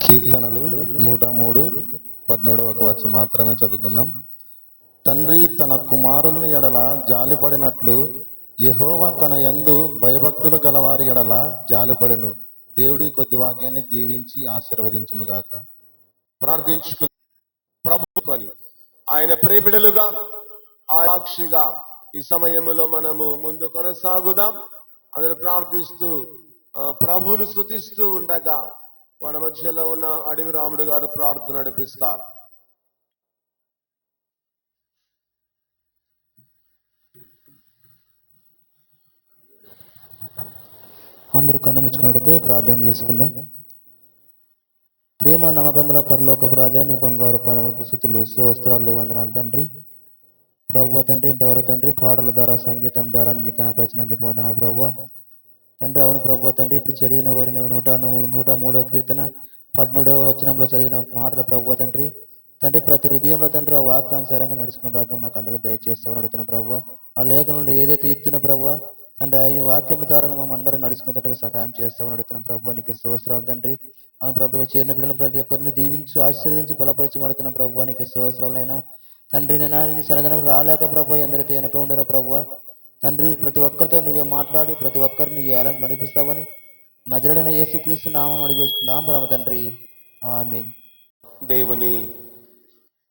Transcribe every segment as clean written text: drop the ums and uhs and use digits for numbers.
కీర్తనలు 103 17 మాత్రమే చదువుకుందాం. తండ్రి తన కుమారుని ఎడల జాలిపడినట్లు యెహోవా తన యందు భయభక్తులు గలవారి ఎడల జాలిపడును. దేవుడి కొద్ది వాక్యాన్ని దీవించి ఆశీర్వదించును గాక. ప్రార్థించుకు ప్రభుని ఆయన ప్రియబిడలుగా సాక్షిగా ఈ సమయంలో మనము ముందు కొనసాగుదాం. అందరూ ప్రార్థిస్తూ ప్రభువును స్తుతిస్తూ ఉండగా మన మధ్యలో ఉన్న అడవి రాముడు గారు ప్రార్థన నడిపిస్తారు. అందరూ కన్ను ముచ్చుకున్నట్టయితే ప్రార్థన చేసుకుందాం. ప్రేమ నమ్మకంగా పరలోకపు రాజా, నీ బంగారు పాదములకు స్తుతులు స్తోత్రాలు వందనాలు తండ్రి. ప్రభువా తండ్రి, ఇంతవరకు తండ్రి పాటల ద్వారా సంగీతం ద్వారా నేను కనపరిచినందుకు వందనాలు ప్రభువా తండ్రి. అవును ప్రభువా తండ్రి, ఇప్పుడు చదివిన వాడిన 103వ కీర్తన 17వ వచనంలో చదివిన మాటల ప్రభువా తండ్రి ప్రతి హృదయంలో తండ్రి ఆ వాక్యానుసారంగా నడుచుకున్న భాగ్యం మాకు అందరికీ దయచేస్తామని అడుగుతున్న ప్రభువా. ఆ లేఖనంలో ఏదైతే ఇస్తున్న ప్రభువా తండ్రి ఆ వాక్యం ద్వారా మేము అందరం నడుచుకున్నట్టుగా సహాయం చేస్తామని అడుగుతున్నాం ప్రభువా. నీకు స్తోత్రాలు తండ్రి. అవును ప్రభు, ఇక్కడ చేరిన బిడ్డలను ప్రతి ఒక్కరిని దీవించు ఆశీర్వదించి బలపరచమని అడుగుతున్నాం ప్రభువా. నీకు స్తోత్రాలైనా తండ్రి. నేను నీ సన్నిధానం రాలేక ప్రభువా ఎందరైతే వెనక ఉండరో ప్రభువా తండ్రి, ప్రతి ఒక్కరితో నువ్వే మాట్లాడి ప్రతి ఒక్కరిని ఎలా నడిపిస్తావని నజరుడైన యేసుక్రీస్తు నామం అడిగి వచ్చుకున్నాం పరమ తండ్రి, ఆమేన్. దేవుని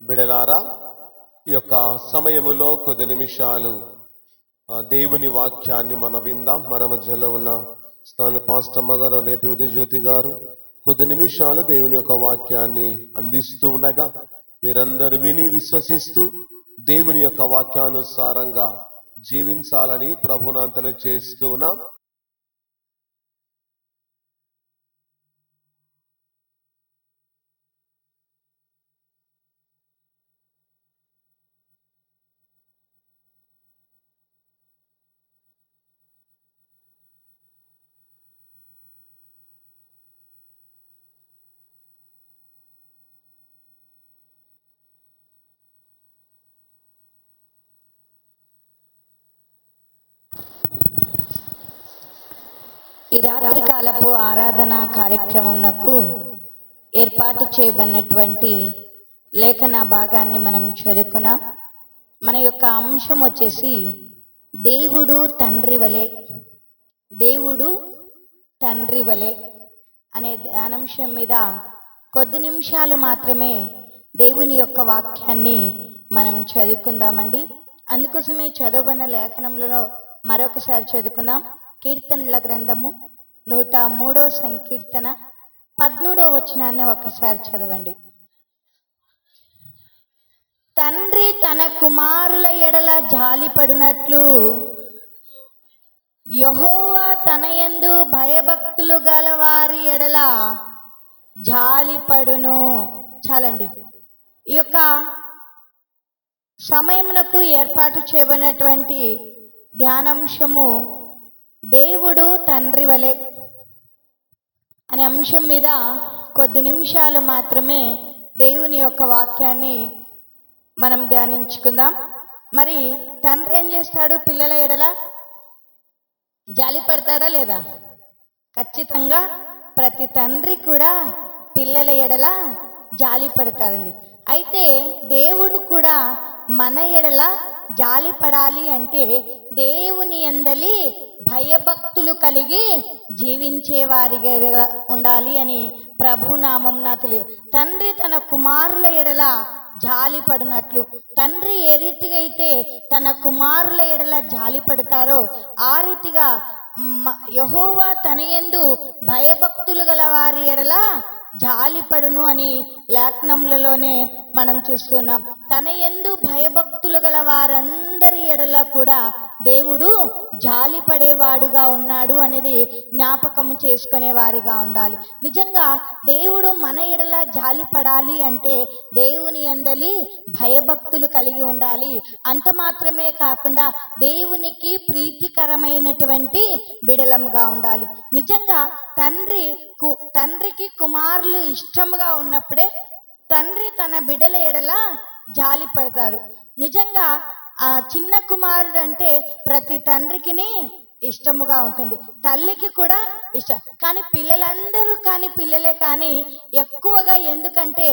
బిడలారా, ఈ యొక్క సమయములో కొద్ది నిమిషాలు దేవుని వాక్యాన్ని మనం విందాం. మన మధ్యలో ఉన్న స్థాన పాస్టమ్మ గారు, రేపు ఉదయజ్యోతి గారు కొద్ది నిమిషాలు దేవుని యొక్క వాక్యాన్ని అందిస్తూ ఉండగా మీరందరూ విని విశ్వసిస్తూ దేవుని యొక్క వాక్యానుసారంగా జీవించాలని ప్రభునాంతలు చేస్తూ ఉన్నాం. ఈ రాత్రికాలపు ఆరాధన కార్యక్రమంకు ఏర్పాటు చేయబడినటువంటి లేఖన భాగాన్ని మనం చదువుకున్నాం. మన యొక్క అంశం వచ్చేసి దేవుడు తండ్రి వలె, దేవుడు తండ్రి వలె అనే ధ్యానాంశం మీద కొద్ది నిమిషాలు మాత్రమే దేవుని యొక్క వాక్యాన్ని మనం చదువుకుందామండి. అందుకోసమే చదవబడిన లేఖనంలో మరొకసారి చదువుకుందాం. కీర్తనల గ్రంథము 103వ సంకీర్తన 17వ వచనాన్ని ఒకసారి చదవండి. తండ్రి తన కుమారుల ఎడల జాలిపడినట్లు యెహోవా తన యందు భయభక్తులు గల వారి ఎడల జాలిపడును. చాలండి. ఈ యొక్క సమయమునకు ఏర్పాటు చేయబడినటువంటి ధ్యానాంశము దేవుడు తండ్రి వలె అనే అంశం మీద కొద్ది నిమిషాలు మాత్రమే దేవుని యొక్క వాక్యాన్ని మనం ధ్యానించుకుందాం. మరి తండ్రి ఏం చేస్తాడు? పిల్లల ఎడల జాలి పడతాడా లేదా? ఖచ్చితంగా ప్రతి తండ్రి కూడా పిల్లల ఎడల జాలి పడతాడండి. అయితే దేవుడు కూడా మన ఎడల జాలి పడాలి అంటే దేవుని యందలి భయభక్తులు కలిగి జీవించే వారిగా ఉండాలి అని ప్రభునామం నా తెలియదు. తండ్రి తన కుమారుల ఎడల జాలి పడినట్లు, తండ్రి ఏ రీతిగా అయితే తన కుమారుల ఎడల జాలి పడతారో ఆ రీతిగా యెహోవా తన యందు భయభక్తులు గల వారి ఎడల జాలిపడును అని లేఖనములలోనే మనం చూస్తున్నాం. తన యందు భయభక్తులు గల వారందరి ఎడల కూడా దేవుడు జాలిపడేవాడుగా ఉన్నాడు అనేది జ్ఞాపకము చేసుకునే వారిగా ఉండాలి. నిజంగా దేవుడు మన ఎడల జాలిపడాలి అంటే దేవుని యందలి భయభక్తులు కలిగి ఉండాలి. అంత మాత్రమే కాకుండా దేవునికి ప్రీతికరమైనటువంటి బిడలముగా ఉండాలి. నిజంగా తండ్రికి కుమారులు ఇష్టముగా ఉన్నప్పుడే తండ్రి తన బిడ్డల ఎడల జాలి పడతాడు. నిజంగా ఆ చిన్న కుమారుడు అంటే ప్రతి తండ్రికిని ఇష్టముగా ఉంటుంది, తల్లికి కూడా ఇష్టం. కానీ పిల్లలే కానీ ఎక్కువగా ఎందుకంటే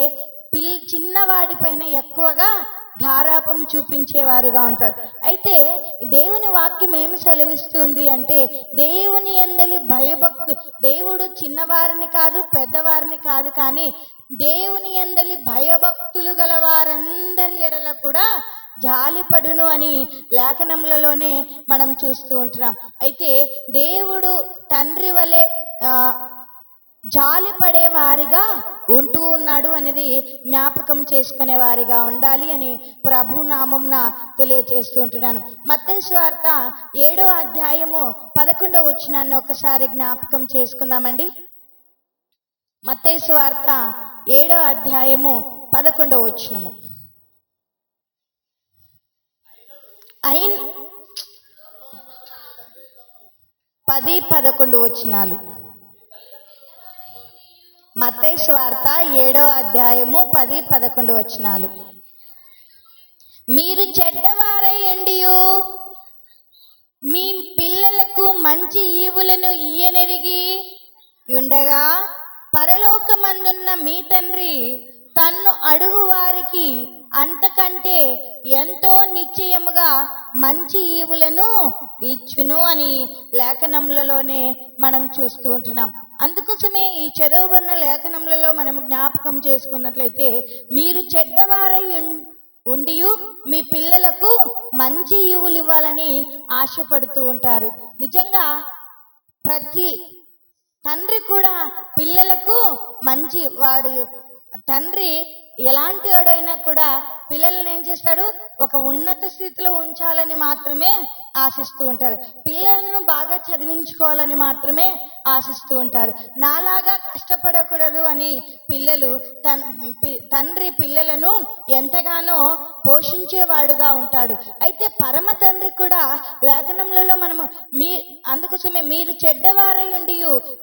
చిన్నవాడి పైన ఎక్కువగా గారాపం చూపించేవారిగా ఉంటారు. అయితే దేవుని వాక్యం ఏం సెలవిస్తుంది అంటే దేవుని యందలి భయభక్తు, దేవుడు చిన్నవారిని కాదు పెద్దవారిని కాదు, కానీ దేవుని యందలి భయభక్తులు గల వారందరి ఎడల కూడా జాలిపడును అని లేఖనములలోనే మనం చూస్తూ ఉంటున్నాం. అయితే దేవుడు తండ్రి వలె జాలిపడే వారిగా ఉంటూ ఉన్నాడు అనేది జ్ఞాపకం చేసుకునే వారిగా ఉండాలి అని ప్రభు నామంన తెలియజేస్తూ ఉంటున్నాను. మత్తయి సువార్త 7వ అధ్యాయము 11వ వచనాన్ని ఒకసారి జ్ఞాపకం చేసుకుందామండి. మత్తయి సువార్త 7వ అధ్యాయము 11వ వచనము. 10-11 వచనాలు. మత్తయి సువార్త 7వ అధ్యాయము 10-11 వచనాలు. మీరు చెడ్డవారై ఉండియు మీ పిల్లలకు మంచి ఈవులను ఇయ్యనెరిగి ఉండగా పరలోకమందున్న మీ తండ్రి తన్ను అడుగు వారికి అంతకంటే ఎంతో నిశ్చయముగా మంచి ఈవులను ఇచ్చును అని లేఖనములలోనే మనం చూస్తూ ఉంటున్నాం. అందుకోసమే ఈ చదవబడిన లేఖనములలో మనం జ్ఞాపకం చేసుకున్నట్లయితే మీరు చెడ్డవారై ఉండియు మీ పిల్లలకు మంచి ఈవులు ఇవ్వాలని ఆశపడుతూ ఉంటారు. నిజంగా ప్రతి తండ్రి కూడా పిల్లలకు తండ్రి ఎలాంటి వాడైనా కూడా పిల్లల్ని ఏం చేస్తాడు, ఒక ఉన్నత స్థితిలో ఉంచాలని మాత్రమే ఆశిస్తూ ఉంటారు. పిల్లలను బాగా చదివించుకోవాలని మాత్రమే ఆశిస్తూ ఉంటారు. నాలాగా కష్టపడకూడదు అని తండ్రి పిల్లలను ఎంతగానో పోషించేవాడుగా ఉంటాడు. అయితే పరమ తండ్రి కూడా లేఖనములలో మనము అందుకోసమే మీరు చెడ్డవారై ఉండి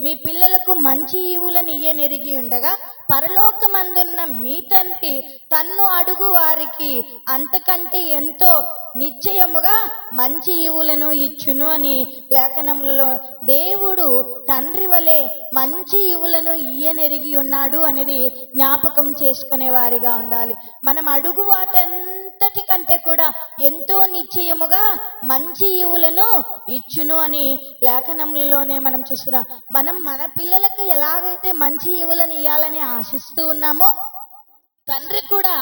మీ పిల్లలకు మంచి ఈవులను ఇయ్యనెరిగి ఉండగా పరలోకమందున్న మీ తండ్రి తన్ను అడుగు వారికి అంతకంటే ఎంతో నిశ్చయముగా మంచి ఈవులను ఇచ్చును అని లేఖనములలో దేవుడు తండ్రి వలె మంచి ఈవులను ఇయ్యనెరిగి ఉన్నాడు అనేది జ్ఞాపకం చేసుకునే వారిగా ఉండాలి. మనం అడుగు వాటంతటి కంటే కూడా ఎంతో నిశ్చయముగా మంచి ఈవులను ఇచ్చును అని లేఖనములలోనే మనం చూస్తున్నాం. మనం మన పిల్లలకు ఎలాగైతే మంచి ఈవులను ఇవ్వాలని ఆశిస్తూ ఉన్నామో తండ్రి కూడా,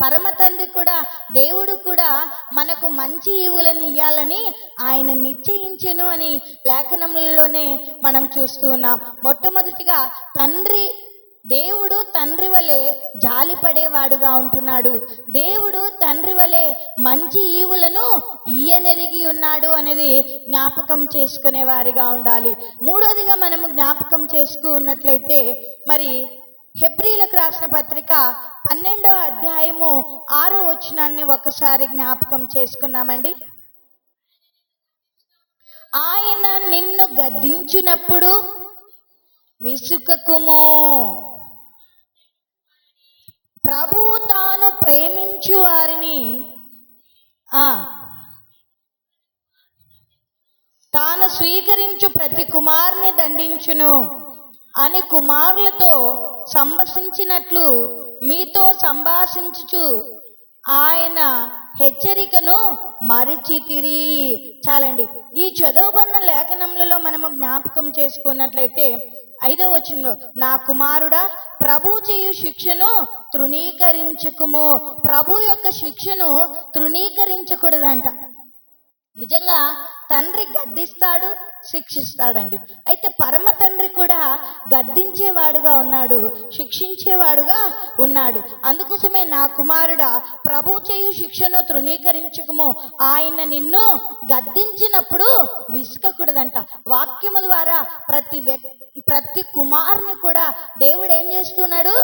పరమ తండ్రి కూడా, దేవుడు కూడా మనకు మంచి ఈవులను ఇవ్వాలని ఆయన నిశ్చయించెను అని లేఖనములలోనే మనం చూస్తూ ఉన్నాం. మొట్టమొదటిగా దేవుడు తండ్రి వలె జాలిపడేవాడుగా ఉంటున్నాడు. దేవుడు తండ్రి వలె మంచి ఈవులను ఇయ్యనెరిగి ఉన్నాడు అనేది జ్ఞాపకం చేసుకునే వారిగా ఉండాలి. మూడోదిగా మనము జ్ఞాపకం చేసుకున్నట్లయితే మరి హెబ్రీలకు రాసిన పత్రిక 12వ అధ్యాయము 6వ వచనాన్ని ఒకసారి జ్ఞాపకం చేసుకున్నామండి. ఆయన నిన్ను గద్దించినప్పుడు విసుకకుము, ప్రభువు తాను ప్రేమించు వారిని తాను స్వీకరించు ప్రతి కుమారుని దండించును అని కుమారులతో సంభాషించినట్లు మీతో సంభాషించుచు ఆయన హెచ్చరికను మరిచితిరి. చాలండి. ఈ చదువుబడిన లేఖనములలో మనము జ్ఞాపకం చేసుకున్నట్లయితే 5వ వచనంలో, నా కుమారుడా ప్రభు చేయు శిక్షను తృణీకరించకుము. ప్రభు యొక్క శిక్షను తృణీకరించకూడదంట. నిజంగా తండ్రి గద్దిస్తాడు, శిక్షిస్తాడండి. అయితే పరమ తండ్రి కూడా గద్దించేవాడుగా ఉన్నాడు, శిక్షించేవాడుగా ఉన్నాడు. అందుకోసమే నా కుమారుడా ప్రభు చేయు శిక్షను తృణీకరించకము, ఆయన నిన్ను గద్దించినప్పుడు విసుకకూడదంట. వాక్యము ద్వారా ప్రతి కుమారుని కూడా దేవుడు ఏం చేస్తున్నాడు,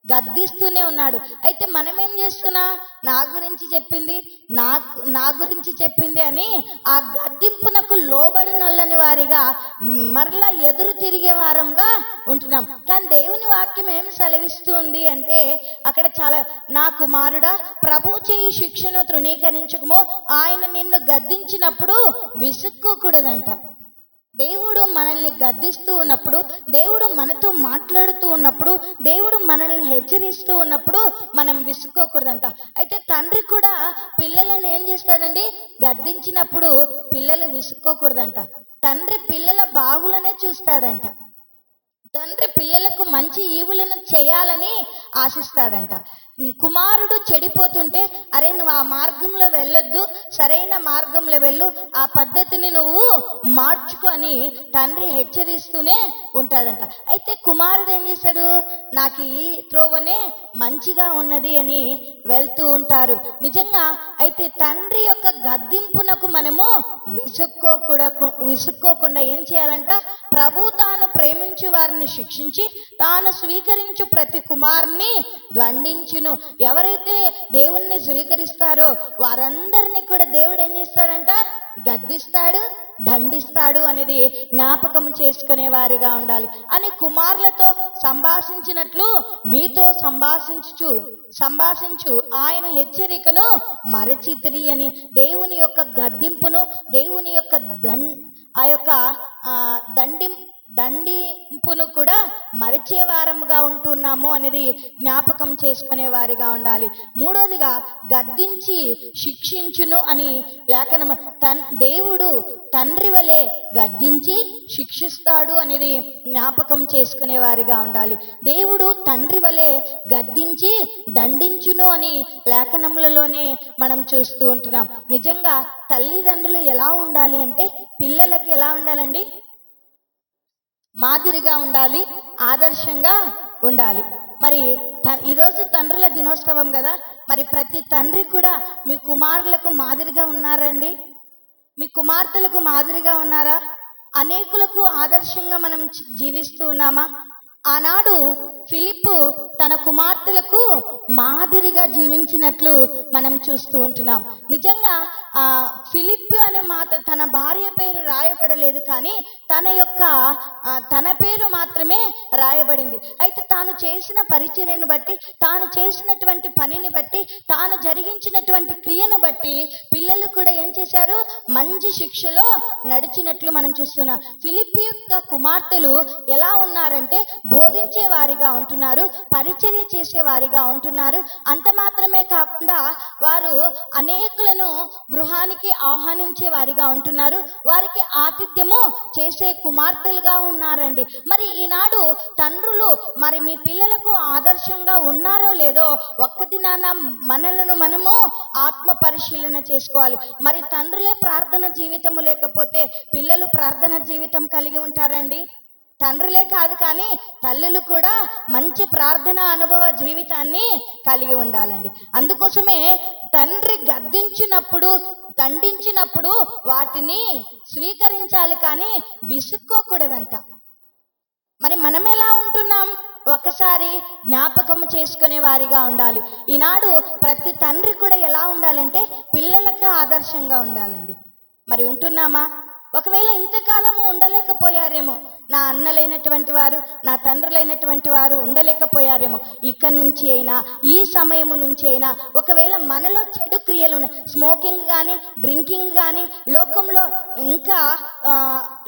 గద్దిస్తూనే ఉన్నాడు. అయితే మనం ఏం చేస్తున్నాం? నా గురించి చెప్పింది, నా గురించి చెప్పింది అని ఆ గద్దింపునకు లోబడినొల్లని వారిగా మరలా ఎదురు తిరిగే వారంగా ఉంటున్నాం. కానీ దేవుని వాక్యం ఏం సెలవిస్తుంది అంటే అక్కడ చాలా, నా కుమారుడా ప్రభు చేయు శిక్షను తృణీకరించుకుము, ఆయన నిన్ను గద్దించినప్పుడు విసుక్కోకూడదంట. దేవుడు మనల్ని గద్దిస్తూ ఉన్నప్పుడు, దేవుడు మనతో మాట్లాడుతూ ఉన్నప్పుడు, దేవుడు మనల్ని హెచ్చరిస్తూ ఉన్నప్పుడు మనం విసుక్కోకూడదంట. అయితే తండ్రి కూడా పిల్లలను ఏం చేస్తాడండి? గద్దించినప్పుడు పిల్లలు విసుక్కోకూడదంట. తండ్రి పిల్లల బాగులనే చూస్తాడంట. తండ్రి పిల్లలకు మంచి ఈవులను చేయాలని ఆశిస్తాడంట. కుమారుడు చెడిపోతుంటే, అరే నువ్వు ఆ మార్గంలో వెళ్ళొద్దు, సరైన మార్గంలో వెళ్ళు, ఆ పద్ధతిని నువ్వు మార్చుకో అని తండ్రి హెచ్చరిస్తూనే ఉంటాడంట. అయితే కుమారుడు ఏం చేశాడు? నాకు ఈ త్రోవనే మంచిగా ఉన్నది అని వెళ్తూ ఉంటారు. నిజంగా అయితే తండ్రి యొక్క గద్దింపునకు మనము విసుక్కోకుండా ఏం చేయాలంట? ప్రభు తాను ప్రేమించు వారిని శిక్షించి తాను స్వీకరించు ప్రతి కుమారుని దండించును. ఎవరైతే దేవుణ్ణి స్వీకరిస్తారో వారందరినీ కూడా దేవుడు ఏం చేస్తాడంట? గద్దిస్తాడు, దండిస్తాడు అనేది జ్ఞాపకం చేసుకునే వారిగా ఉండాలి అని కుమారులతో సంభాషించినట్లు మీతో సంభాషించు ఆయన హెచ్చరికను మరచితిరి అని దేవుని యొక్క గద్దింపును, దేవుని యొక్క దండింపును కూడా మరిచే వారముగా ఉంటున్నాము అనేది జ్ఞాపకం చేసుకునే వారిగా ఉండాలి. మూడోదిగా గద్దించి శిక్షించును అని లేఖనం. దేవుడు తండ్రి వలె గద్దించి శిక్షిస్తాడు అనేది జ్ఞాపకం చేసుకునే వారిగా ఉండాలి. దేవుడు తండ్రి వలె గద్దించి దండించును అని లేఖనములలోనే మనం చూస్తూ ఉంటున్నాం. నిజంగా తల్లిదండ్రులు ఎలా ఉండాలి అంటే పిల్లలకి ఎలా ఉండాలండి? మాదిరిగా ఉండాలి, ఆదర్శంగా ఉండాలి. మరి ఈరోజు తండ్రుల దినోత్సవం కదా, మరి ప్రతి తండ్రి కూడా మీ కుమారులకు మాదిరిగా ఉన్నారండి? మీ కుమార్తెలకు మాదిరిగా ఉన్నారా? అనేకులకు ఆదర్శంగా మనం జీవిస్తూ ఉన్నామా? ఆనాడు ఫిలిప్పు తన కుమార్తెలకు మాదిరిగా జీవించినట్లు మనం చూస్తూ ఉంటున్నాం. నిజంగా ఫిలిప్పు అనే తన భార్య పేరు రాయబడలేదు, కానీ తన పేరు మాత్రమే రాయబడింది. అయితే తాను చేసిన పరిచర్యను బట్టి, తాను చేసినటువంటి పనిని బట్టి, తాను జరిగించినటువంటి క్రియను బట్టి పిల్లలు కూడా ఏం చేశారు? మంచి శిక్షలో నడిచినట్లు మనం చూస్తున్నాం. ఫిలిప్పు యొక్క కుమార్తెలు ఎలా ఉన్నారంటే బోధించే వారిగా ఉంటున్నారు, పరిచర్య చేసే వారిగా ఉంటున్నారు. అంత మాత్రమే కాకుండా వారు అనేకులను గృహానికి ఆహ్వానించే వారిగా ఉంటున్నారు, వారికి ఆతిథ్యము చేసే కుమార్తెలుగా ఉన్నారండి. మరి ఈనాడు తండ్రులు మరి మీ పిల్లలకు ఆదర్శంగా ఉన్నారో లేదో ఒక్క దినాన మనము ఆత్మ పరిశీలన చేసుకోవాలి. మరి తండ్రులే ప్రార్థన జీవితము లేకపోతే పిల్లలు ప్రార్థన జీవితం కలిగి ఉంటారండి? తండ్రులే కాదు కానీ తల్లులు కూడా మంచి ప్రార్థన అనుభవ జీవితాన్ని కలిగి ఉండాలండి. అందుకోసమే తండ్రి గద్దించినప్పుడు, దండించినప్పుడు వాటిని స్వీకరించాలి, కానీ విసుక్కోకూడదంట. మరి మనం ఎలా ఉంటున్నాం? ఒకసారి జ్ఞాపకం చేసుకునే వారిగా ఉండాలి. ఈనాడు ప్రతి తండ్రి కూడా ఎలా ఉండాలంటే పిల్లలకు ఆదర్శంగా ఉండాలండి. మరి ఉంటున్నామా? ఒకవేళ ఇంతకాలము ఉండలేకపోయారేమో, నా అన్నలైనటువంటి వారు, నా తండ్రులైనటువంటి వారు ఉండలేకపోయారేమో, ఇక నుంచి అయినా, ఈ సమయము నుంచి అయినా ఒకవేళ మనలో చెడు క్రియలు స్మోకింగ్ కానీ, డ్రింకింగ్ కానీ, లోకంలో ఇంకా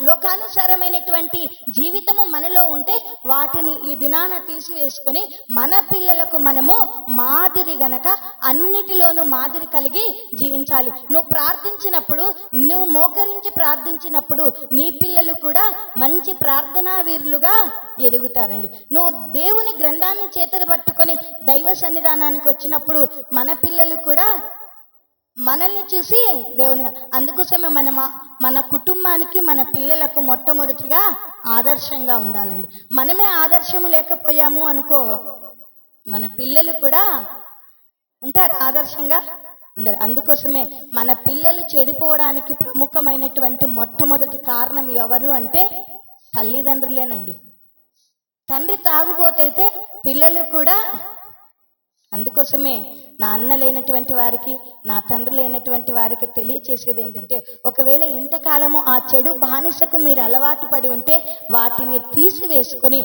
లోకానుసారమైనటువంటి జీవితము మనలో ఉంటే వాటిని ఈ దినాన తీసివేసుకొని మన పిల్లలకు మనము మాదిరి గనక అన్నిటిలోనూ మాదిరి కలిగి జీవించాలి. నువ్వు ప్రార్థించినప్పుడు, నువ్వు మోకరించి ప్రార్థించినప్పుడు నీ పిల్లలు కూడా మంచి ప్రార్థనా వీరులుగా ఎదుగుతారండి. నువ్వు దేవుని గ్రంథాన్ని చేతలు పట్టుకొని దైవ సన్నిధానానికి వచ్చినప్పుడు మన పిల్లలు కూడా మనల్ని చూసి దేవుని, అందుకోసమే మన కుటుంబానికి, మన పిల్లలకు మొట్టమొదటిగా ఆదర్శంగా ఉండాలండి. మనమే ఆదర్శము లేకపోయాము అనుకో, మన పిల్లలు కూడా ఉంటారు ఆదర్శంగా ఉండరు. అందుకోసమే మన పిల్లలు చెడిపోవడానికి ప్రముఖమైనటువంటి మొట్టమొదటి కారణం ఎవరు అంటే తల్లిదండ్రులేనండి. తండ్రి తాగుబోతైతే పిల్లలు కూడా. అందుకోసమే నా అన్న లేనటువంటి వారికి, నా తండ్రి లేనటువంటి వారికి తెలియచేసేది ఏంటంటే, ఒకవేళ ఇంతకాలము ఆ చెడు బానిసకు మీరు అలవాటు పడి ఉంటే వాటిని తీసివేసుకొని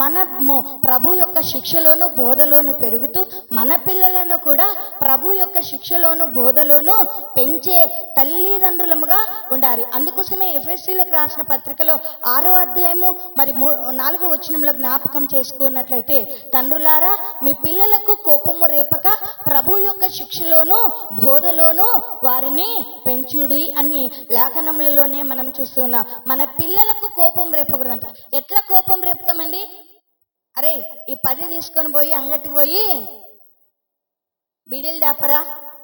మనము ప్రభు యొక్క శిక్షలోను బోధలోను పెరుగుతూ మన పిల్లలను కూడా ప్రభు యొక్క శిక్షలోను బోధలోను పెంచే తల్లిదండ్రులముగా ఉండాలి. అందుకోసమే ఎఫ్ఎస్సీలకు రాసిన పత్రికలో 6వ అధ్యాయము మరి 4వ వచనంలో జ్ఞాపకం చేసుకున్నట్లయితే, తండ్రులారా మీ పిల్లలకు కోపము రేపక ప్రభు యొక్క శిక్షలోను బోధలోను వారిని పెంచుడి అని లేఖనములలోనే మనం చూస్తున్నాం. మన పిల్లలకు కోపం రేపకూడదంట. ఎట్లా కోపం రేపుతామండి? అరే ఈ 10 తీసుకొని పోయి అంగటికి పోయి బీడీలు దాపరా,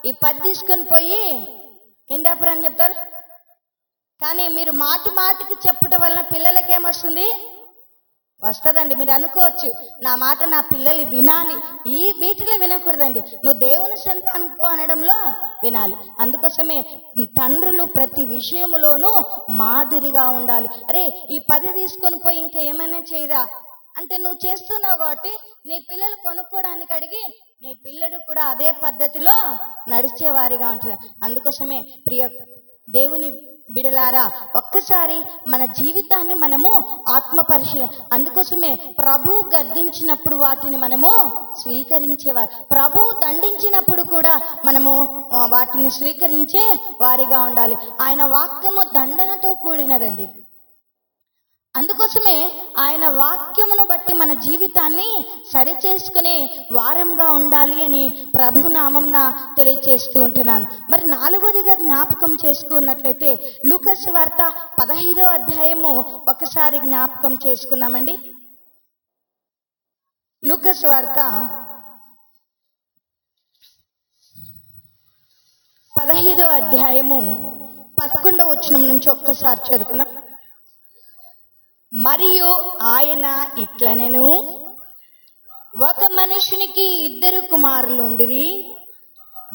ఈ 10 తీసుకొని పోయి ఏం దాపరా అని చెప్తారు. కానీ మీరు మాటి మాటికి చెప్పటం వలన పిల్లలకి ఏమొస్తుంది? వస్తుందండి. మీరు అనుకోవచ్చు, నా మాట నా పిల్లలు వినాలి. వీటిలో వినకూడదండి. నువ్వు దేవుని సంతానికి పో అనడంలో వినాలి. అందుకోసమే తండ్రులు ప్రతి విషయములోనూ మాదిరిగా ఉండాలి. అరే ఈ 10 తీసుకొని పోయి ఇంకా ఏమైనా చేయరా అంటే నువ్వు చేస్తున్నావు కాబట్టి నీ పిల్లలు కొనుక్కోవడానికి అడిగి నీ పిల్లడు కూడా అదే పద్ధతిలో నడిచేవారిగా ఉంటారు. అందుకోసమే ప్రియ దేవుని బిడలారా, ఒక్కసారి మన జీవితాన్ని మనము అందుకోసమే ప్రభు గద్దించినప్పుడు వాటిని మనము స్వీకరించేవారు, ప్రభు దండించినప్పుడు కూడా మనము వాటిని స్వీకరించే వారిగా ఉండాలి. ఆయన వాక్యము దండనతో కూడినదండి. అందుకోసమే ఆయన వాక్యమును బట్టి మన జీవితాన్ని సరిచేసుకునే వారంగా ఉండాలి అని ప్రభు నామంన తెలియచేస్తూ ఉంటున్నాను. మరి 4వదిగా జ్ఞాపకం చేసుకున్నట్లయితే లూకాసు సువార్త 15వ అధ్యాయము ఒకసారి జ్ఞాపకం చేసుకుందామండి. లూకాసు సువార్త 15వ అధ్యాయము 11వ వచనం నుంచి ఒక్కసారి చదువుకుందాం. మరియు ఆయన ఇట్లనెను, ఒక మనుషునికి 2 కుమారులు ఉండిరి.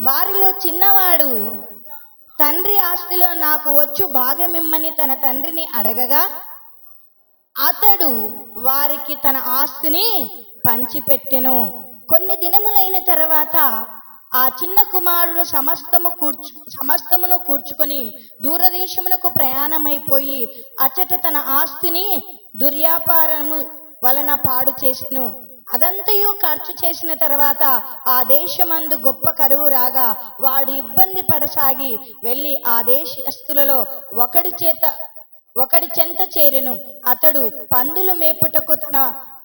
వారిలో చిన్నవాడు తండ్రి ఆస్తిలో నాకు వచ్చు భాగమిమ్మని తన తండ్రిని అడగగా అతడు వారికి తన ఆస్తిని పంచిపెట్టెను. కొన్ని దినములైన తర్వాత ఆ చిన్న కుమారుడు సమస్తమును కూర్చుకొని దూరదేశమునకు ప్రయాణమైపోయి అచ్చట తన ఆస్తిని దుర్వ్యాపారము వలన పాడు చేసెను. అదంతయు ఖర్చు చేసిన తర్వాత ఆ దేశమందు గొప్ప కరువు రాగా వాడు ఇబ్బంది పడసాగి వెళ్ళి ఆ దేశస్థులలో ఒకడి చెంత చేరెను. అతడు పందులు మేపుటకు తన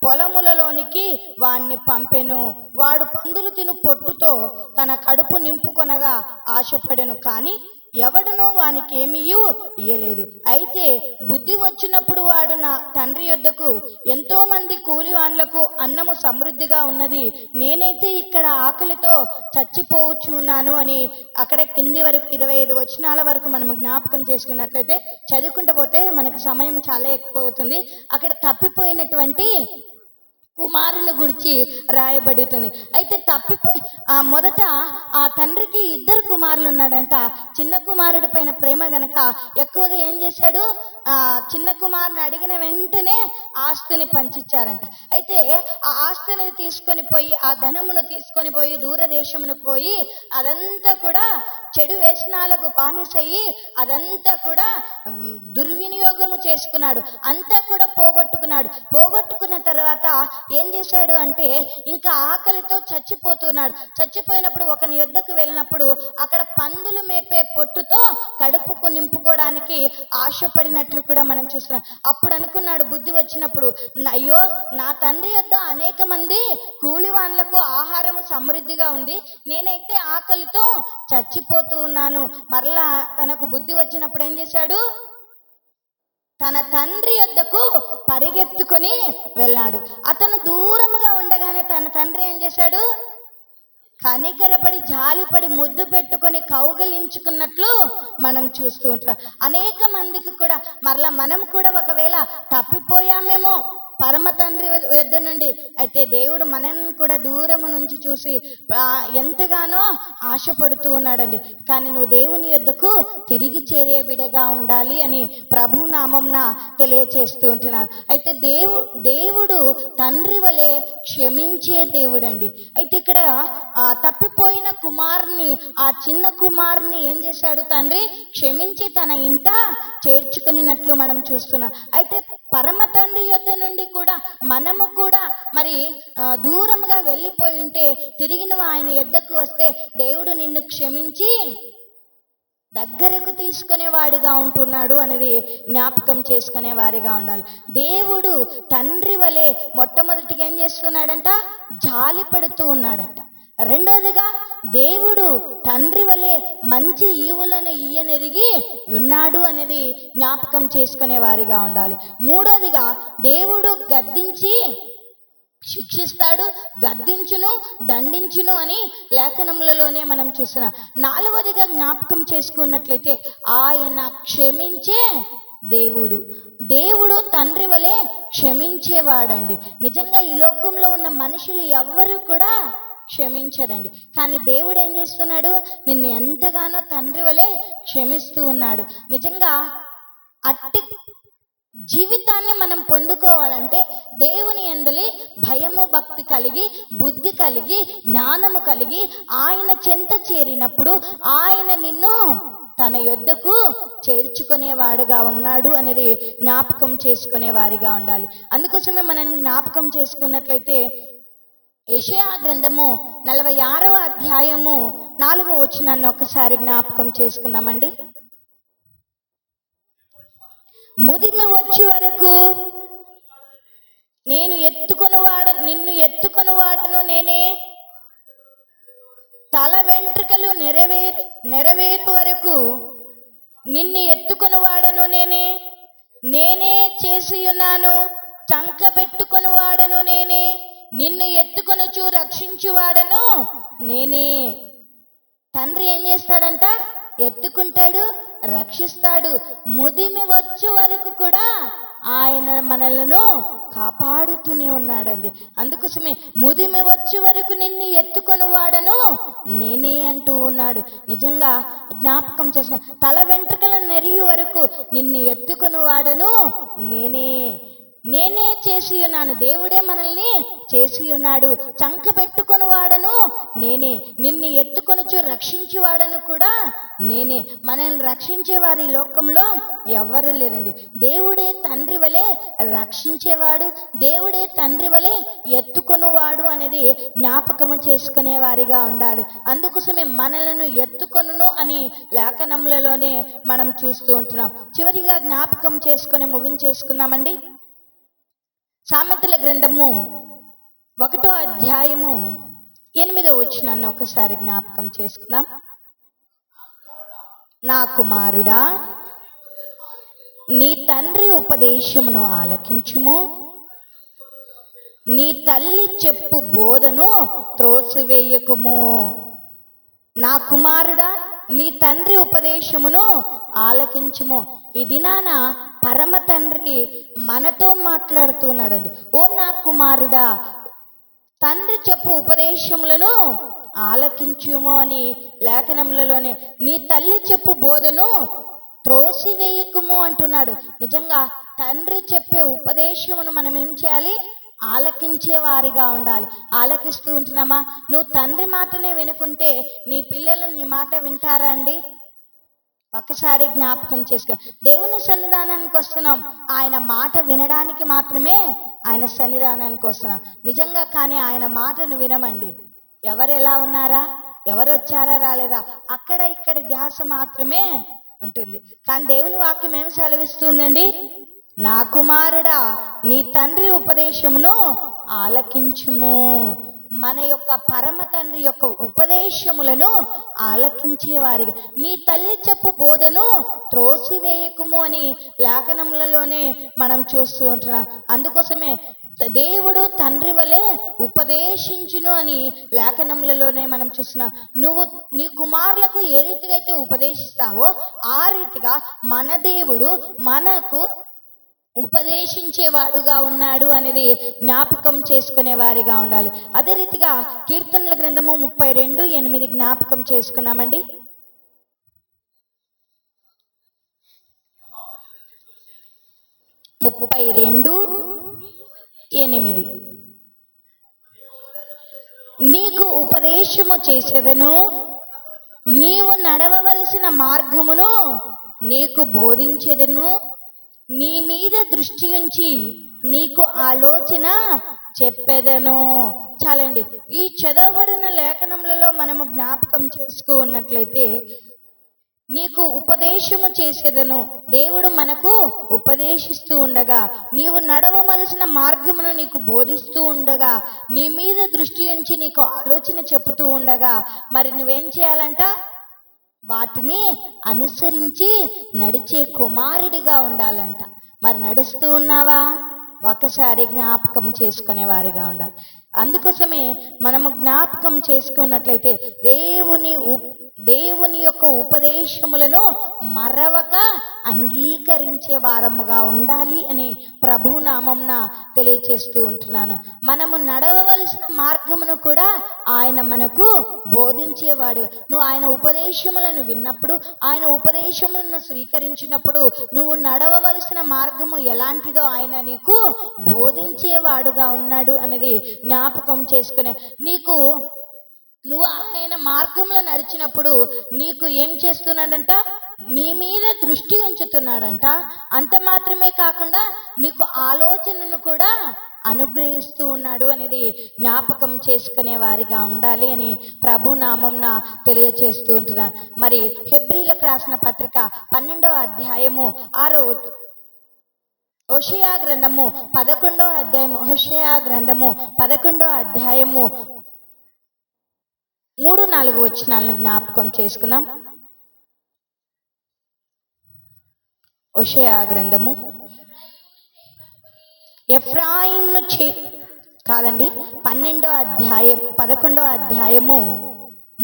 పొలములలోనికి వాణ్ణి పంపెను. వాడు పందులు తిను పొట్టుతో తన కడుపు నింపుకొనగా ఆశపడెను, కానీ ఎవడునూ వానికి ఏమీ ఇయ్యలేదు. అయితే బుద్ధి వచ్చినప్పుడు వాడు నా తండ్రి యొద్దకు, ఎంతో మంది కూలివాన్లకు అన్నము సమృద్ధిగా ఉన్నది, నేనైతే ఇక్కడ ఆకలితో చచ్చిపోవచ్చున్నాను అని అక్కడ కింది వరకు 25 వచనాల వరకు మనం జ్ఞాపకం చేసుకున్నట్లయితే చదువుకుంటూ పోతే మనకి సమయం చాలా ఎక్కువ అవుతుంది. అక్కడ తప్పిపోయినటువంటి కుమారుని గురించి రాయబడుతుంది. అయితే మొదట ఆ తండ్రికి 2 కుమారులు ఉన్నాడంట. చిన్న కుమారుడి పైన ప్రేమ గనక ఎక్కువగా ఏం చేశాడు, చిన్న కుమారుని అడిగిన వెంటనే ఆస్తిని పంచిచ్చారంట. అయితే ఆ ఆస్తిని తీసుకొని పోయి, ఆ ధనమును తీసుకొని పోయి దూరదేశమునకు పోయి అదంతా కూడా చెడు వ్యసనాలకు బానిసయ్యి అదంతా కూడా దుర్వినియోగము చేసుకున్నాడు. అంతా కూడా పోగొట్టుకున్న తర్వాత ఏం చేశాడు అంటే ఇంకా ఆకలితో చచ్చిపోతున్నాడు. చచ్చిపోయినప్పుడు ఒకని యొద్దకు వెళ్ళినప్పుడు అక్కడ పందులు మేపే పొట్టుతో కడుపుకు నింపుకోవడానికి ఆశపడినట్లు కూడా మనం చూస్తున్నాం. అప్పుడు అనుకున్నాడు, బుద్ధి వచ్చినప్పుడు, అయ్యో నా తండ్రి యొద్ద అనేక మంది కూలివాన్లకు ఆహారము సమృద్ధిగా ఉంది, నేనైతే ఆకలితో చచ్చిపోతూ ఉన్నాను. మరలా తనకు బుద్ధి వచ్చినప్పుడు ఏం చేశాడు, తన తండ్రి యొద్దకు పరిగెత్తుకొని వెళ్ళాడు. అతను దూరముగా ఉండగానే తన తండ్రి ఏం చేశాడు, కనికరపడి జాలిపడి ముద్దు పెట్టుకొని కౌగలించుకున్నట్లు మనం చూస్తూ ఉంటాం. అనేక మందికి కూడా మరలా మనం కూడా ఒకవేళ తప్పిపోయామేమో, పరమ తండ్రి యొద్ద నుండి. అయితే దేవుడు మనల్ని కూడా దూరం నుంచి చూసి ఎంతగానో ఆశపడుతూ ఉన్నాడండి. కానీ నువ్వు దేవుని యొద్దకు తిరిగి చేరే బిడగా ఉండాలి అని ప్రభు నామంన తెలియచేస్తూ ఉంటున్నాడు. అయితే దేవుడు తండ్రి వలె క్షమించే దేవుడు అండి. అయితే ఇక్కడ తప్పిపోయిన కుమారుని, ఆ చిన్న కుమారుని ఏం చేశాడు తండ్రి? క్షమించి తన ఇంట చేర్చుకునినట్లు మనం చూస్తున్నాం. అయితే పరమ తండ్రి యొద్ద నుండి కూడా మనము కూడా మరి దూరంగా వెళ్ళిపోయి ఉంటే తిరిగి నువ్వు ఆయన యొద్దకు వస్తే దేవుడు నిన్ను క్షమించి దగ్గరకు తీసుకునేవాడిగా ఉంటున్నాడు అనేది జ్ఞాపకం చేసుకునే వారిగా ఉండాలి. దేవుడు తండ్రి వలె మొట్టమొదటిగా ఏం చేస్తున్నాడంట? జాలి పడుతూ ఉన్నాడంట. రెండోదిగా దేవుడు తండ్రి వలె మంచి ఈవులను ఇయ్యనెరిగి ఉన్నాడు అనేది జ్ఞాపకం చేసుకునే వారిగా ఉండాలి. మూడోదిగా దేవుడు గద్దించి శిక్షిస్తాడు, గద్దించును, దండించును అని లేఖనములలోనే మనం చూస్తున్నాం. నాలుగోదిగా జ్ఞాపకం చేసుకున్నట్లయితే ఆయన క్షమించే దేవుడు తండ్రి వలె క్షమించేవాడండి. నిజంగా ఈ లోకంలో ఉన్న మనుషులు ఎవ్వరూ కూడా క్షమించడండి. కానీ దేవుడు ఏం చేస్తున్నాడు? నిన్ను ఎంతగానో తండ్రి వలె క్షమిస్తూ ఉన్నాడు. నిజంగా అట్టి జీవితాన్ని మనం పొందుకోవాలంటే దేవుని యందలి భయము భక్తి కలిగి, బుద్ధి కలిగి, జ్ఞానము కలిగి ఆయన చెంత చేరినప్పుడు ఆయన నిన్ను తన యొద్దకు చేర్చుకునేవాడుగా ఉన్నాడు అనేది జ్ఞాపకం చేసుకునే వారిగా ఉండాలి. అందుకోసమే మనం జ్ఞాపకం చేసుకున్నట్లయితే యెషయా గ్రంథము 46వ అధ్యాయము 4వ వచనాన్ని ఒకసారి జ్ఞాపకం చేసుకుందామండి. ముదిమి వచ్చే వరకు నిన్ను ఎత్తుకొనువాడను నేనే, తల వెంట్రుకలు నెరవేరు వరకు నిన్ను ఎత్తుకొనువాడను నేనే చేసి ఉన్నాను. చంక పెట్టుకొనువాడను నేనే, నిన్ను ఎత్తుకొనుచు రక్షించువాడను నేనే. తండ్రి ఏం చేస్తాడంట? ఎత్తుకుంటాడు, రక్షిస్తాడు. ముదిమి వచ్చు వరకు కూడా ఆయన మనలను కాపాడుతూనే ఉన్నాడండి. అందుకోసమే ముదిమి వచ్చే వరకు నిన్ను ఎత్తుకొని వాడను నేనే అంటూ ఉన్నాడు. నిజంగా జ్ఞాపకం చేసిన తల వెంట్రుకల నెరియు వరకు నిన్ను ఎత్తుకొని వాడను నేనే చేసి ఉన్నాను. దేవుడే మనల్ని చేసి ఉన్నాడు. చంక పెట్టుకొని వాడను నేనే, నిన్ను ఎత్తుకొనుచు రక్షించేవాడను కూడా నేనే. మనల్ని రక్షించే వారి లోకంలో ఎవ్వరూ లేరండి. దేవుడే తండ్రి వలె రక్షించేవాడు, దేవుడే తండ్రి వలె ఎత్తుకొనువాడు అనేది జ్ఞాపకము చేసుకునే వారిగా ఉండాలి. అందుకోసమే మనలను ఎత్తుకొనును అని లేఖనములలోనే మనం చూస్తూ ఉంటున్నాం. చివరిగా జ్ఞాపకం చేసుకొని ముగించేసుకుందామండి. సామెతల గ్రంథము 1వ అధ్యాయము 8వ వచనాన్ని ఒకసారి జ్ఞాపకం చేసుకుందాం. నా కుమారుడా, నీ తండ్రి ఉపదేశమును ఆలకించుము, నీ తల్లి చెప్పు బోధను త్రోసివేయకుము. నా కుమారుడా, నీ తండ్రి ఉపదేశమును ఆలకించుము. ఈ దినాన పరమ తండ్రి మనతో మాట్లాడుతున్నాడండి. ఓ నా కుమారుడా, తండ్రి చెప్పు ఉపదేశములను ఆలకించుము అని లేఖనములలోనే, నీ తల్లి చెప్పు బోధను త్రోసివేయకుము అంటున్నాడు. నిజంగా తండ్రి చెప్పే ఉపదేశమును మనం ఏం చేయాలి? ఆలకించే వారిగా ఉండాలి. ఆలకిస్తూ ఉంటున్నామా? నువ్వు తండ్రి మాటనే వినుకుంటే నీ పిల్లలు నీ మాట వింటారా అండి? ఒకసారి జ్ఞాపకం చేసుకో. దేవుని సన్నిధానానికి వస్తున్నాం, ఆయన మాట వినడానికి మాత్రమే ఆయన సన్నిధానానికి వస్తున్నాం. నిజంగా కానీ ఆయన మాటను వినమండి. ఎవరు ఎలా ఉన్నారా, ఎవరు వచ్చారా రాలేదా, అక్కడ ఇక్కడ ధ్యాస మాత్రమే ఉంటుంది. కానీ దేవుని వాక్యం ఏమి సెలవిస్తుందండి? నా కుమారుడా, నీ తండ్రి ఉపదేశమును ఆలకించుము. మన యొక్క పరమ తండ్రి యొక్క ఉపదేశములను ఆలకించేవారిగా, నీ తల్లి చెప్పు బోధను త్రోసివేయకుము అని లేఖనములలోనే మనం చూస్తూ ఉంటున్నాం. అందుకోసమే దేవుడు తండ్రి వలె ఉపదేశించును అని లేఖనములలోనే మనం చూస్తున్నాం. నువ్వు నీ కుమారులకు ఏ రీతిగా అయితే ఉపదేశిస్తావో ఆ రీతిగా మన దేవుడు మనకు ఉపదేశించేవాడుగా ఉన్నాడు అనేది జ్ఞాపకం చేసుకునే వారిగా ఉండాలి. అదే రీతిగా కీర్తనల గ్రంథము 32:8 జ్ఞాపకం చేసుకుందామండి. 32:8 నీకు ఉపదేశము చేసేదను, నీవు నడవవలసిన మార్గమును నీకు బోధించెదను, నీ మీద దృష్టి ఉంచి నీకు ఆలోచన చెప్పెదను. చాలండి. ఈ చదవబడిన లేఖనములలో మనము జ్ఞాపకం చేసుకున్నట్లయితే, నీకు ఉపదేశము చేసేదను, దేవుడు మనకు ఉపదేశిస్తూ ఉండగా, నీవు నడవవలసిన మార్గమును నీకు బోధిస్తూ ఉండగా, నీ మీద దృష్టి ఉంచి నీకు ఆలోచన చెబుతూ ఉండగా, మరి నువ్వేం చేయాలంట? వాటిని అనుసరించి నడిచే కుమారుడిగా ఉండాలంట. మరి నడుస్తూ ఉన్నావా? ఒకసారి జ్ఞాపకం చేసుకునే వారిగా ఉండాలి. అందుకోసమే మనము జ్ఞాపకం చేసుకున్నట్లయితే దేవుని యొక్క ఉపదేశములను మరవక అంగీకరించే వారముగా ఉండాలి అని ప్రభు నామమున తెలియచేస్తూ ఉంటున్నాను. మనము నడవవలసిన మార్గమును కూడా ఆయన మనకు బోధించేవాడు. నువ్వు ఆయన ఉపదేశములను విన్నప్పుడు, ఆయన ఉపదేశములను స్వీకరించినప్పుడు, నువ్వు నడవవలసిన మార్గము ఎలాంటిదో ఆయన నీకు బోధించేవాడుగా ఉన్నాడు అనేది జ్ఞాపకం చేసుకునే. నువ్వు ఆయన మార్గంలో నడిచినప్పుడు నీకు ఏం చేస్తున్నాడంట? నీ మీద దృష్టి ఉంచుతున్నాడంట. అంత మాత్రమే కాకుండా నీకు ఆలోచనను కూడా అనుగ్రహిస్తూ ఉన్నాడు అనేది జ్ఞాపకం చేసుకునే వారిగా ఉండాలి అని ప్రభు నామంన తెలియచేస్తూ ఉంటున్నాను. మరి హెబ్రీలకు రాసిన పత్రిక 12వ అధ్యాయము 6 హోషేయ గ్రంథము 11వ అధ్యాయము, హోషేయ గ్రంథము 11వ అధ్యాయము 3-4 వచనాలను జ్ఞాపకం చేసుకుందాం. హోషేయ గ్రంథము ఎఫ్రాయిమును కాదండి 11వ అధ్యాయము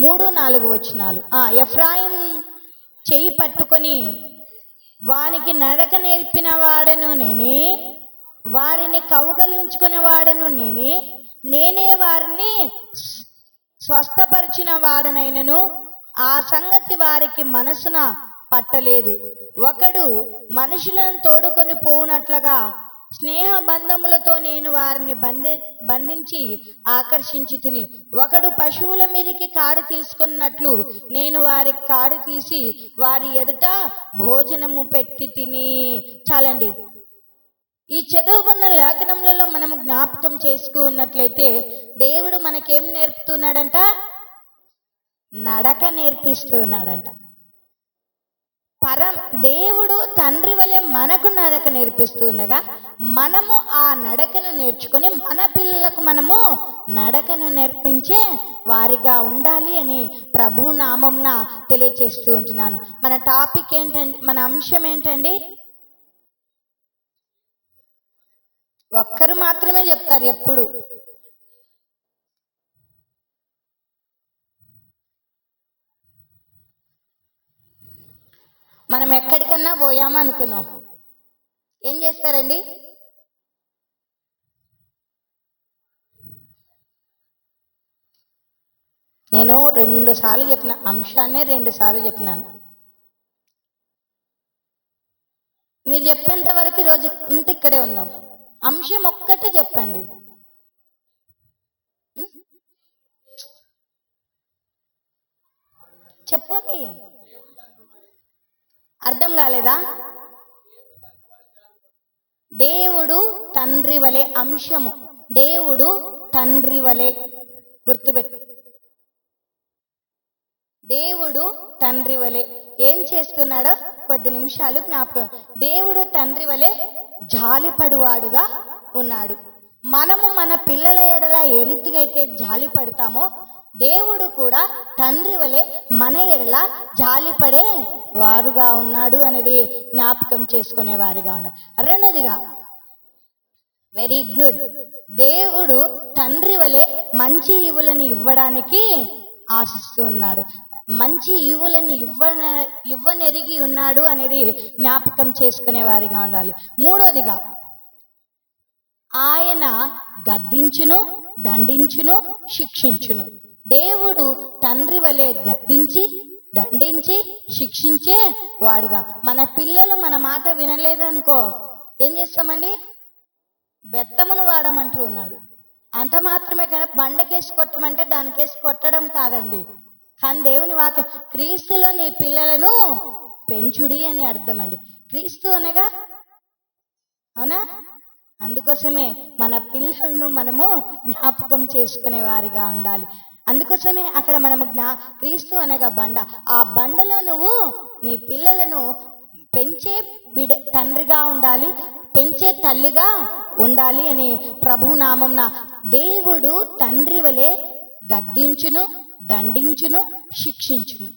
3-4 వచనాలు. ఎఫ్రాయిం చేయి పట్టుకొని వానికి నడక నేర్పిన వాడను నేనే, వారిని కౌగలించుకునే వాడను నేనే వారిని స్వస్థపరిచిన వాడనైనను ఆ సంగతి వారికి మనసున పట్టలేదు. ఒకడు మనుషులను తోడుకొని పోవునట్లుగా స్నేహ బంధములతో నేను వారిని బంధించి ఆకర్షించి తిని, ఒకడు పశువుల మీదకి కాడి తీసుకున్నట్లు నేను వారికి కాడి తీసి వారి ఎదుట భోజనము పెట్టి తిని. చాలండి. ఈ చదువుకున్న లేఖనములలో మనము జ్ఞాపకం చేసుకున్నట్లయితే దేవుడు మనకేం నేర్పుతున్నాడంట? నడక నేర్పిస్తున్నాడంట. దేవుడు తండ్రి వలె మనకు నడక నేర్పిస్తూ ఉండగా, మనము ఆ నడకను నేర్చుకొని మన పిల్లలకు మనము నడకను నేర్పించే వారిగా ఉండాలి అని ప్రభు నామంన తెలియచేస్తూ ఉంటున్నాను. మన టాపిక్ ఏంటండి? మన అంశం ఏంటండి? ఒక్కరు మాత్రమే చెప్తారు ఎప్పుడు. మనం ఎక్కడికన్నా పోయామా అనుకున్నాం, ఏం చేస్తారండి? నేను 2 సార్లు చెప్పిన అంశాన్నే 2 సార్లు చెప్పినాను. మీరు చెప్పేంత వరకు రోజు ఇంత ఇక్కడే ఉందాం. అంశం ఒక్కటే చెప్పండి. చెప్పండి. అర్థం కాలేదా? దేవుడు తండ్రి వలె. అంశము దేవుడు తండ్రి వలె. గుర్తుపెట్టు. దేవుడు తండ్రి వలె ఏం చేస్తున్నాడో కొద్ది నిమిషాలు జ్ఞాపకం. దేవుడు తండ్రి వలె జాలిపడువాడుగా ఉన్నాడు. మనము మన పిల్లల ఎడల ఏ రీతిగా అయితే జాలి పడతామో, దేవుడు కూడా తండ్రి వలె మన ఎడల జాలిపడే వారుగా ఉన్నాడు అనేది జ్ఞాపకం చేసుకునే వారిగా ఉండాలి. రెండోదిగా, వెరీ గుడ్, దేవుడు తండ్రి వలె మంచి ఈవులను ఇవ్వడానికి ఆశిస్తూ ఉన్నాడు. మంచి ఈవులను ఇవ్వనెరిగి ఉన్నాడు అనేది జ్ఞాపకం చేసుకునే వారిగా ఉండాలి. మూడోదిగా ఆయన గద్దించును, దండించును, శిక్షించును. దేవుడు తండ్రి వలె గద్దించి, దండించి, శిక్షించే వాడుగా. మన పిల్లలు మన మాట వినలేదనుకో ఏం చేస్తామండి? బెత్తమును వాడమంటూ ఉన్నాడు. అంత మాత్రమే కానీ బండకేసి కొట్టమంటే దానికేసి కొట్టడం కాదండి. కానీ దేవుని వాక్య క్రీస్తులో నీ పిల్లలను పెంచుడి అని అర్థం అండి. క్రీస్తు అనగా అవునా? అందుకోసమే మన పిల్లలను మనము జ్ఞాపకం చేసుకునే వారిగా ఉండాలి. అందుకోసమే అక్కడ మనము క్రీస్తు అనగా బండ, ఆ బండలో నువ్వు నీ పిల్లలను పెంచే తండ్రిగా ఉండాలి, పెంచే తల్లిగా ఉండాలి అని ప్రభు నామంన దేవుడు తండ్రి వలె గద్దించును, దండించును, శిక్షించును.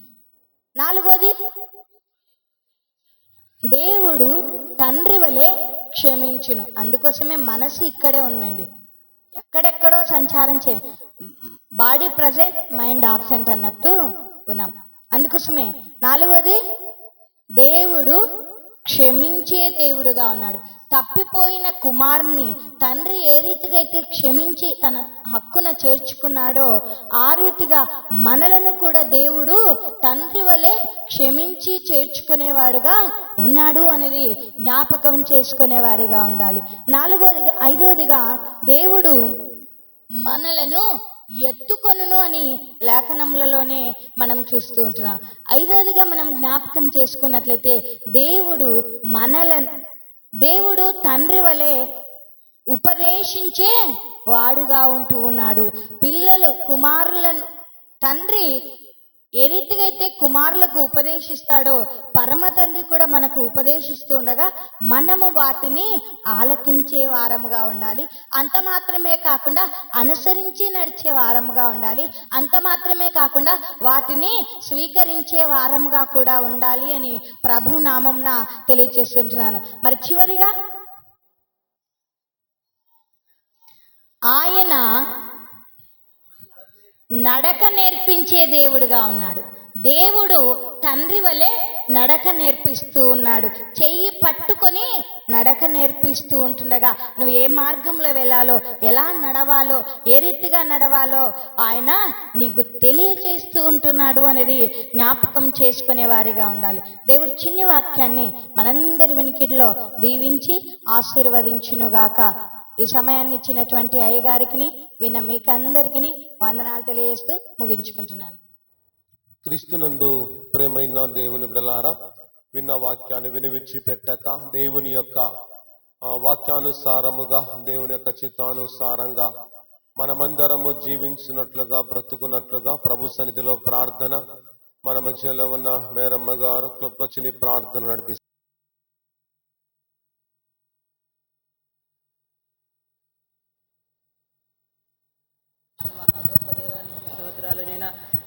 నాలుగోది, దేవుడు తండ్రి వలె క్షమించును. అందుకోసమే మనసు ఇక్కడే ఉండండి, ఎక్కడెక్కడో సంచారం బాడీ ప్రజెంట్ మైండ్ ఆబ్సెంట్ అన్నట్టు ఉన్నాం. అందుకోసమే నాలుగోది, దేవుడు క్షమించే దేవుడుగా ఉన్నాడు. తప్పిపోయిన కుమారుని తండ్రి ఏ రీతిగా అయితే క్షమించి తన హక్కున చేర్చుకున్నాడో ఆ రీతిగా మనలను కూడా దేవుడు తండ్రి వలె క్షమించి చేర్చుకునేవాడుగా ఉన్నాడు అనేది జ్ఞాపకం చేసుకునేవారిగా ఉండాలి. ఐదవదిగా దేవుడు మనలను ఎత్తుకొనును అని లేఖనములలోనే మనం చూస్తూ ఉంటున్నాం. ఐదవదిగా మనం జ్ఞాపకం చేసుకున్నట్లయితే దేవుడు తండ్రి వలె ఉపదేశించే వాడుగా ఉంటూ ఉన్నాడు. కుమారులను తండ్రి ఏ రీతిగా అయితే కుమారులకు ఉపదేశిస్తాడో పరమ తండ్రి కూడా మనకు ఉపదేశిస్తూ ఉండగా మనము వాటిని ఆలకించే వారముగా ఉండాలి. అంత మాత్రమే కాకుండా అనుసరించి నడిచే వారముగా ఉండాలి. అంత మాత్రమే కాకుండా వాటిని స్వీకరించే వారముగా కూడా ఉండాలి అని ప్రభు నామంన తెలియజేస్తుంటున్నాను. మరి చివరిగా ఆయన నడక నేర్పించే దేవుడుగా ఉన్నాడు. దేవుడు తండ్రి వలె నడక నేర్పిస్తూ ఉన్నాడు. చెయ్యి పట్టుకొని నడక నేర్పిస్తూ ఉంటుండగా నువ్వు ఏ మార్గంలో వెళ్ళాలో, ఎలా నడవాలో, ఏ రీతిగా నడవాలో ఆయన నీకు తెలియచేస్తూ ఉంటున్నాడు అనేది జ్ఞాపకం చేసుకునే వారిగా ఉండాలి. దేవుడు చిన్ని వాక్యాన్ని మనందరి వినికిడిలో దీవించి ఆశీర్వదించునుగాక. ఈ సమయాన్ని ఇచ్చినటువంటి అయ్యగారికి విన్న మీకు అందరికీ వందనాలు తెలియజేస్తూ ముగించుకుంటున్నాను. క్రీస్తునందు ప్రేమైన దేవుని బిడ్డలారా, విన్న వాక్యాన్ని విడిచిపెట్టక దేవుని యొక్క వాక్యానుసారముగా, దేవుని యొక్క చిత్తానుసారంగా మనమందరము జీవించినట్లుగా, బ్రతుకున్నట్లుగా ప్రభు సన్నిధిలో ప్రార్థన. మన మధ్యలో ఉన్న మేరమ్మ గారు క్లుప్తచిని ప్రార్థన నడిపిస్తారు.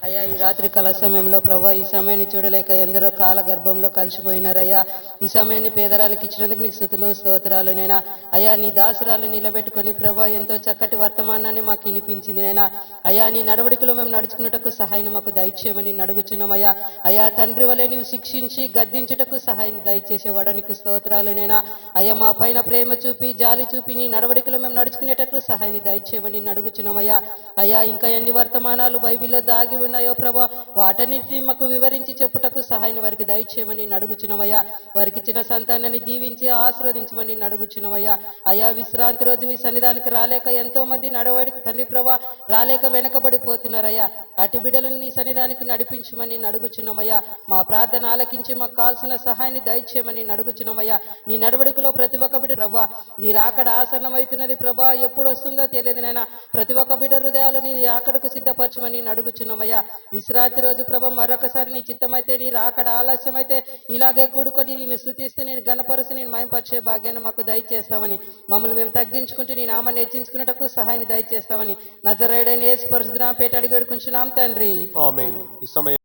అయ్యా, ఈ రాత్రి కాల సమయంలో ప్రభా ఈ సమయాన్ని చూడలేక ఎందరో కాల గర్భంలో కలిసిపోయినారయ్యా. ఈ సమయాన్ని పేదరాలకు ఇచ్చినందుకు నీకు స్తుతులు స్తోత్రాలు నైనా. అయ్యా, నీ దాసురాలు నిలబెట్టుకొని ప్రభా ఎంతో చక్కటి వర్తమానాన్ని మాకు వినిపించింది నైనా. అయ్యా, నీ నడవడికలో మేము నడుచుకున్నటకు సహాయం మాకు దయచేయమని అడుగుచున్నామయ్యా. అయ్యా, తండ్రి వలె నీవు శిక్షించి గద్దించుటకు సహాయం దయచేసేవాడా నీకు స్తోత్రాలు నైనా. అయ్యా, మా పైన ప్రేమ చూపి జాలి చూపి నీ నడవడికలో మేము నడుచుకునేటట్లు సహాయాన్ని దయచేయమని అడుగుచున్నామయ్యా. అయ్యా, ఇంకా ఎన్ని వర్తమానాలు బైబిల్లో దాగి ఉన్నాయో ప్రభా, వాటన్నిటిని మాకు వివరించి చెప్పుటకు సహాయం వారికి దయచేయమని అడుగుచున్నామయ్యా. వారికి ఇచ్చిన సంతానాన్ని దీవించి ఆశీర్వదించమని అడుగుచున్నామయ్యా. అయ్యా, విశ్రాంతి రోజు నీ సన్నిధానికి రాలేక ఎంతో మంది నడవడికి తండ్రి ప్రభా రాలేక వెనకబడిపోతున్నారయ్యా. అటు బిడ్డలను నీ సన్నిధానికి నడిపించమని అడుగుచున్నామయ్యా. మా ప్రార్థన ఆలకించి మాకు కావాల్సిన సహాయాన్ని దయచేయమని అడుగుచున్నామయ్యా. నీ నడవడికలో ప్రతి ఒక్క బిడ్డ ప్రభా నీ రాకడ ఆసన్నమవుతున్నది ప్రభా, ఎప్పుడు వస్తుందో తెలియదు నైనా. ప్రతి ఒక్క బిడ్డ హృదయాలు నీ రాకడకు సిద్ధపరచమని అడుగుచున్నామయ్యా. విశ్రాంతి రోజు ప్రభ మరొకసారి నీ చిత్తమైతే, నీ రాకడ ఆలస్యమైతే ఇలాగే కూడుకొని నేను స్తుతిస్తూ, నేను గణపరుస్తూ, నేను మయంపరిచే భాగ్యాన్ని మాకు దయచేస్తామని, మమ్మల్ని మేము తగ్గించుకుంటూ నీ నామాన్ని హెచ్చించుకున్నటకు సహాయాన్ని దయచేస్తామని నజరేయుడైన యేసు పరిశుద్ధ నామమున పేట అడిగి వేడుకుంటున్నాం తండ్రి. ఆమేన్. ఈ సమయం